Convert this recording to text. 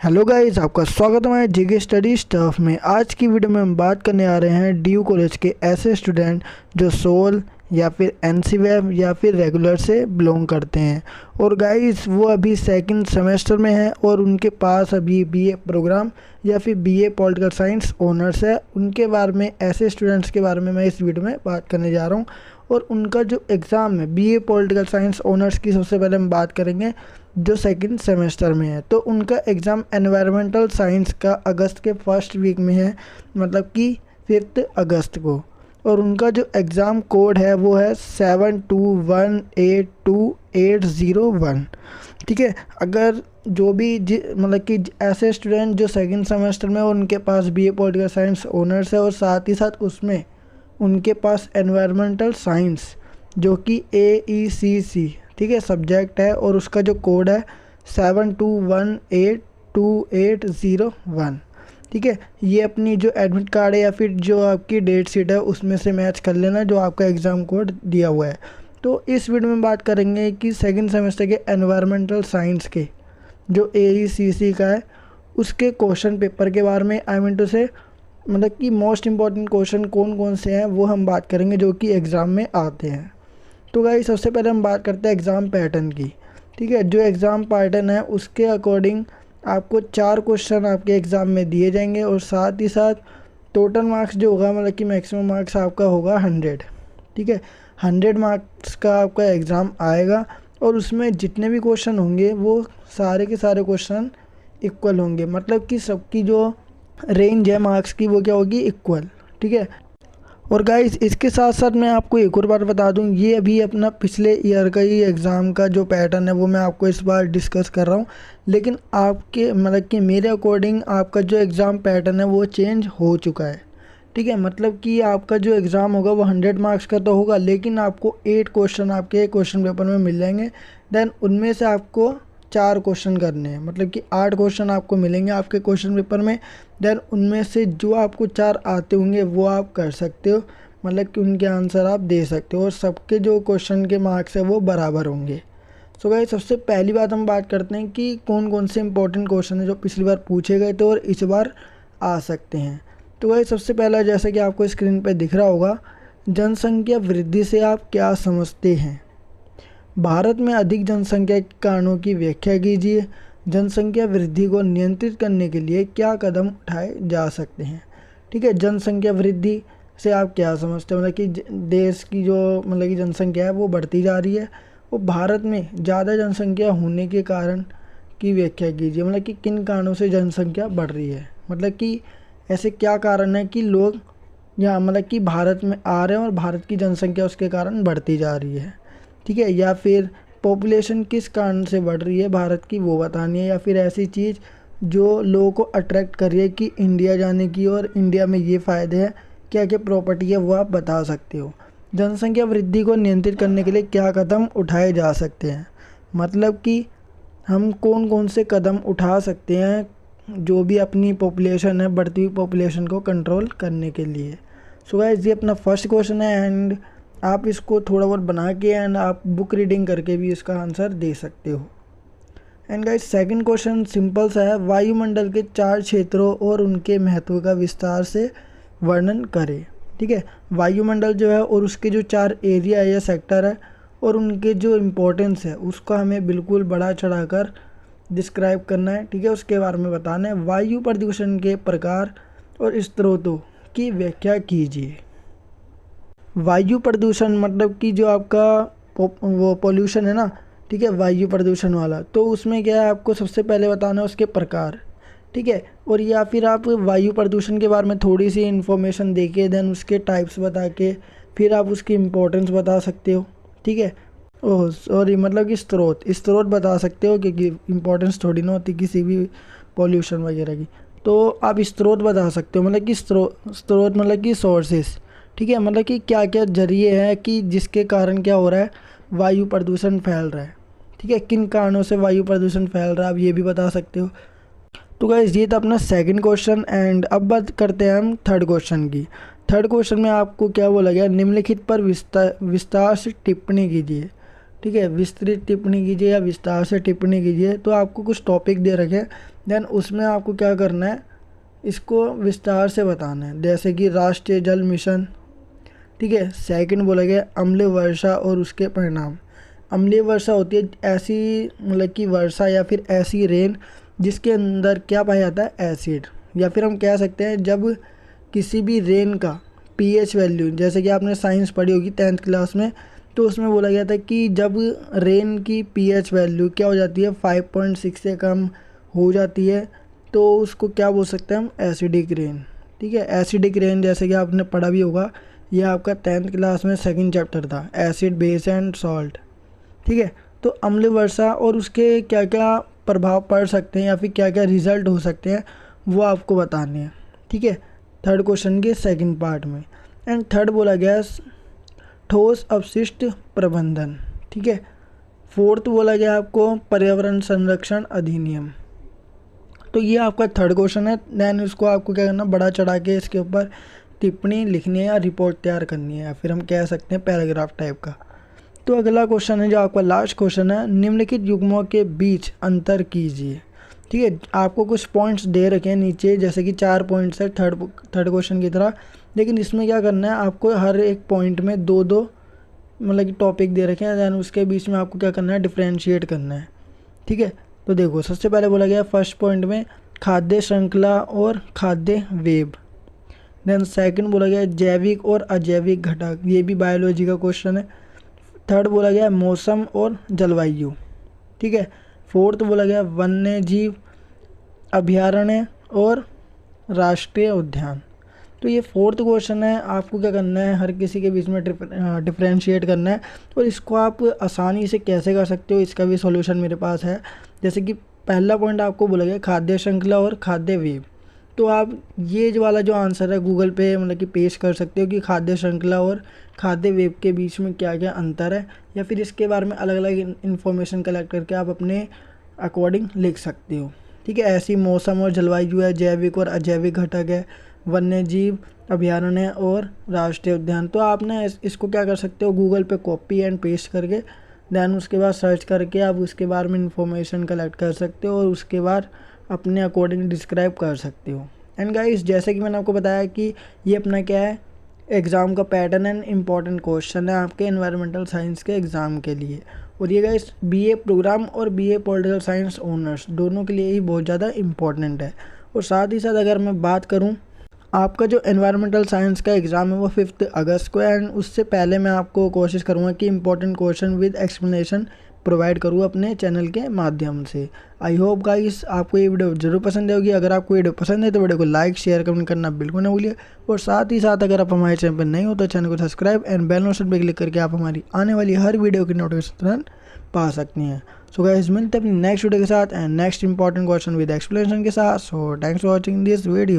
Hello guys, आपका स्वागत है हमारे जीके स्टडी स्टफ में। आज की वीडियो में हम बात करने आ रहे हैं डी कॉलेज के ऐसे स्टूडेंट जो सोल या फिर एनसीवेब या फिर रेगुलर से बिलोंग करते हैं और गाइस वो अभी सेकंड सेमेस्टर में हैं और उनके पास अभी बीए प्रोग्राम या फिर बीए पॉलिटिकल साइंस ऑनर्स है। उनके बारे में, ऐसे स्टूडेंट्स के बारे में मैं इस वीडियो में बात करने जा रहा हूँ। और उनका जो एग्ज़ाम है बीए पॉलिटिकल साइंस ऑनर्स की, सबसे पहले हम बात करेंगे जो सेकंड सेमेस्टर में है। तो उनका एग्ज़ाम एनवायरमेंटल साइंस का अगस्त के फर्स्ट वीक में है, मतलब कि 5 अगस्त को। और उनका जो एग्ज़ाम कोड है वो है 72182801। ठीक है, अगर जो भी मतलब कि ऐसे स्टूडेंट जो सेकंड सेमेस्टर में और उनके पास बीए पॉलिटिकल साइंस ऑनर्स है और साथ ही साथ उसमें उनके पास एनवायरमेंटल साइंस जो कि AECC ठीक है सब्जेक्ट है और उसका जो कोड है 72182801। ठीक है, ये अपनी जो एडमिट कार्ड है या फिर जो आपकी डेट शीट है उसमें से मैच कर लेना जो आपका एग्ज़ाम कोड दिया हुआ है। तो इस वीडियो में बात करेंगे कि सेकंड सेमेस्टर के एनवायरमेंटल साइंस के जो AECC का है उसके क्वेश्चन पेपर के बारे में, आई मीन टू से मतलब कि मोस्ट इम्पॉर्टेंट क्वेश्चन कौन कौन से हैं वो हम बात करेंगे जो कि एग्ज़ाम में आते हैं। तो गाइस सबसे पहले हम बात करते हैं एग्ज़ाम पैटर्न की। ठीक है, जो एग्ज़ाम पैटर्न है उसके अकॉर्डिंग आपको 4 क्वेश्चन आपके एग्ज़ाम में दिए जाएंगे और साथ ही साथ टोटल मार्क्स जो होगा, मतलब कि मैक्सिमम मार्क्स आपका होगा 100। ठीक है, 100 मार्क्स का आपका एग्ज़ाम आएगा और उसमें जितने भी क्वेश्चन होंगे वो सारे के सारे क्वेश्चन इक्वल होंगे, मतलब कि सबकी जो रेंज है मार्क्स की वो क्या होगी, इक्वल। ठीक है, और गाइस इसके साथ साथ मैं आपको एक और बात बता दूं, ये अभी अपना पिछले ईयर का ही एग्ज़ाम का जो पैटर्न है वो मैं आपको इस बार डिस्कस कर रहा हूँ, लेकिन आपके मतलब कि मेरे अकॉर्डिंग आपका जो एग्ज़ाम पैटर्न है वो चेंज हो चुका है। ठीक है, मतलब कि आपका जो एग्ज़ाम होगा वो 100 मार्क्स का तो होगा, लेकिन आपको 8 क्वेश्चन आपके क्वेश्चन पेपर में मिल जाएंगे। देन उनमें से आपको 4 क्वेश्चन करने हैं, मतलब कि 8 क्वेश्चन आपको मिलेंगे आपके क्वेश्चन पेपर में। देन उनमें से जो आपको 4 आते होंगे वो आप कर सकते हो, मतलब कि उनके आंसर आप दे सकते हो और सबके जो क्वेश्चन के मार्क्स है वो बराबर होंगे। सो गाइस सबसे पहली बात हम बात करते हैं कि कौन कौन से इंपॉर्टेंट क्वेश्चन है जो पिछली बार पूछे गए थे और इस बार आ सकते हैं। तो गाइस सबसे पहला, जैसा कि आपको स्क्रीन पर दिख रहा होगा, जनसंख्या वृद्धि से आप क्या समझते हैं? भारत में अधिक जनसंख्या के कारणों की व्याख्या कीजिए। जनसंख्या वृद्धि को नियंत्रित करने के लिए क्या कदम उठाए जा सकते हैं? ठीक है, जनसंख्या वृद्धि से आप क्या समझते हैं? मतलब कि देश की जो मतलब कि जनसंख्या है वो बढ़ती जा रही है और भारत में ज़्यादा जनसंख्या होने के कारण की व्याख्या कीजिए, मतलब कि किन कारणों से जनसंख्या बढ़ रही है, मतलब कि ऐसे क्या कारण है कि लोग यहाँ मतलब कि भारत में आ रहे हैं और भारत की जनसंख्या उसके कारण बढ़ती जा रही है। ठीक है, या फिर पॉपुलेशन किस कारण से बढ़ रही है भारत की वो बतानी है, या फिर ऐसी चीज़ जो लोगों को अट्रैक्ट कर रही है कि इंडिया जाने की और इंडिया में ये फ़ायदे हैं, क्या क्या प्रॉपर्टी है वो आप बता सकते हो। जनसंख्या वृद्धि को नियंत्रित करने के लिए क्या कदम उठाए जा सकते हैं, मतलब कि हम कौन कौन से कदम उठा सकते हैं जो भी अपनी पॉपुलेशन है, बढ़ती हुई पॉपुलेशन को कंट्रोल करने के लिए। सो गाइस ये अपना फर्स्ट क्वेश्चन है एंड आप इसको थोड़ा बहुत बना के एंड आप बुक रीडिंग करके भी इसका आंसर दे सकते हो। And guys second question simple सा है, वायुमंडल के 4 क्षेत्रों और उनके महत्व का विस्तार से वर्णन करें। ठीक है, वायुमंडल जो है और उसके जो 4 एरिया है या सेक्टर है और उनके जो इम्पोर्टेंस है उसका हमें बिल्कुल बढ़ा चढ़ाकर डिस्क्राइब करना है। ठीक है, उसके बारे में बताना है। वायु प्रदूषण के प्रकार और स्रोतों की व्याख्या कीजिए। वायु प्रदूषण मतलब कि जो आपका वो पोल्यूशन है ना, ठीक है, वायु प्रदूषण वाला, तो उसमें क्या है आपको सबसे पहले बताना है उसके प्रकार। ठीक है, और या फिर आप वायु प्रदूषण के बारे में थोड़ी सी इन्फॉर्मेशन दे के देन उसके टाइप्स बता के फिर आप उसकी इम्पोर्टेंस बता सकते हो। ठीक है, ओह सॉरी, मतलब कि स्रोत बता सकते हो, क्योंकि इम्पोर्टेंस थोड़ी ना होती किसी भी पोल्यूशन वगैरह की। तो आप स्रोत बता सकते हो, मतलब कि स्रोत मतलब कि सोर्सेस। ठीक है, मतलब कि क्या क्या जरिए हैं कि जिसके कारण क्या हो रहा है, वायु प्रदूषण फैल रहा है। ठीक है, किन कारणों से वायु प्रदूषण फैल रहा है आप ये भी बता सकते हो। तो गाइस ये था अपना सेकंड क्वेश्चन एंड अब बात करते हैं हम थर्ड क्वेश्चन की। थर्ड क्वेश्चन में आपको क्या बोला गया, निम्नलिखित पर विस्तार से टिप्पणी कीजिए। ठीक है, विस्तृत टिप्पणी कीजिए या विस्तार से टिप्पणी कीजिए। तो आपको कुछ टॉपिक दे रखे हैं देन उसमें आपको क्या करना है, इसको विस्तार से बताना है, जैसे कि राष्ट्रीय जल मिशन। ठीक है। सेकंड बोला गया अम्लीय वर्षा और उसके परिणाम। अम्लीय वर्षा होती है ऐसी मतलब कि वर्षा या फिर ऐसी रेन जिसके अंदर क्या पाया जाता है, एसिड, या फिर हम कह सकते हैं जब किसी भी रेन का पीएच वैल्यू, जैसे कि आपने साइंस पढ़ी होगी 10th क्लास में, तो उसमें बोला गया था कि जब रेन की पीएच वैल्यू क्या हो जाती है, 5.6 से कम हो जाती है, तो उसको क्या बोल सकते हैं हम, एसिडिक रेन। ठीक है। एसिडिक रेन जैसे कि आपने पढ़ा भी होगा, ये आपका 10th क्लास में सेकंड चैप्टर था, एसिड बेस एंड सॉल्ट। ठीक है। तो अम्लीय वर्षा और उसके क्या क्या प्रभाव पड़ सकते हैं या फिर क्या क्या रिजल्ट हो सकते हैं वो आपको बताने हैं। ठीक है। थर्ड क्वेश्चन के सेकंड पार्ट में। एंड थर्ड बोला गया ठोस अपशिष्ट प्रबंधन। ठीक है। फोर्थ बोला गया आपको पर्यावरण संरक्षण अधिनियम। तो ये आपका थर्ड क्वेश्चन है। देन इसको आपको क्या करना, बड़ा चढ़ा के इसके ऊपर टिप्पणी लिखनी है या रिपोर्ट तैयार करनी है, या फिर हम कह सकते हैं पैराग्राफ टाइप का। तो अगला क्वेश्चन है जो आपका लास्ट क्वेश्चन है, निम्नलिखित युग्मों के बीच अंतर कीजिए। ठीक है। आपको कुछ पॉइंट्स दे रखे हैं नीचे, जैसे कि 4 पॉइंट्स है थर्ड क्वेश्चन की तरह, लेकिन इसमें क्या करना है, आपको हर एक पॉइंट में दो दो मतलब कि टॉपिक दे रखे हैं, दैन उसके बीच में आपको क्या करना है, डिफ्रेंशिएट करना है। ठीक है। तो देखो सबसे पहले बोला गया फर्स्ट पॉइंट में खाद्य श्रृंखला और खाद्य वेब। देन सेकंड बोला गया जैविक और अजैविक घटक, ये भी बायोलॉजी का क्वेश्चन है। थर्ड बोला गया मौसम और जलवायु। ठीक है। फोर्थ बोला गया वन्य जीव अभयारण्य और राष्ट्रीय उद्यान। तो ये फोर्थ क्वेश्चन है, आपको क्या करना है, हर किसी के बीच में डिफ्रेंशिएट करना है। और इसको आप आसानी से कैसे कर सकते हो, इसका भी सॉल्यूशन मेरे पास है। जैसे कि पहला पॉइंट आपको बोला गया खाद्य श्रृंखला और खाद्य वेब, तो आप ये जो वाला जो आंसर है गूगल पे मतलब कि पेश कर सकते हो कि खाद्य श्रृंखला और खाद्य वेब के बीच में क्या क्या अंतर है, या फिर इसके बारे में अलग अलग इन्फॉर्मेशन कलेक्ट करके आप अपने अकॉर्डिंग लिख सकते हो। ठीक है। ऐसी मौसम और जलवायु है, जैविक और अजैविक घटक है, वन्य जीव अभयारण्य और राष्ट्रीय उद्यान। तो आप ना इसको क्या कर सकते हो, गूगल पे कॉपी एंड पेस्ट करके दैन उसके बाद सर्च करके आप उसके बारे में इंफॉर्मेशन कलेक्ट कर सकते हो और उसके बाद अपने अकॉर्डिंग डिस्क्राइब कर सकते हो। एंड गाइस जैसे कि मैंने आपको बताया कि ये अपना क्या है, एग्ज़ाम का पैटर्न एंड इम्पॉर्टेंट क्वेश्चन है आपके एनवायरमेंटल साइंस के एग्ज़ाम के लिए। और ये गाइस बीए प्रोग्राम और बीए पॉलिटिकल साइंस ऑनर्स दोनों के लिए ही बहुत ज़्यादा इम्पॉर्टेंट है। और साथ ही साथ अगर मैं बात करूँ, आपका जो एनवायरमेंटल साइंस का एग्ज़ाम है वो 5 अगस्त को है, एंड उससे पहले मैं आपको कोशिश करूँगा कि important question with explanation provide करूँ अपने चैनल के माध्यम से। आई होप गाइस आपको ये वीडियो जरूर पसंद होगी। अगर आपको वीडियो पसंद है तो वीडियो को लाइक शेयर कमेंट करना बिल्कुल ना भूलिए। और साथ ही साथ अगर आप हमारे चैनल पर नहीं हो तो चैनल को सब्सक्राइब एंड बेल नोटिफिकेशन पर क्लिक करके आप हमारी आने वाली हर वीडियो की नोटिफिकेशन तुरंत पा सकती हैं। सो गाइस मिलते हैं अपनी नेक्स्ट वीडियो के साथ and next important question with explanation के साथ। So thanks for watching this video.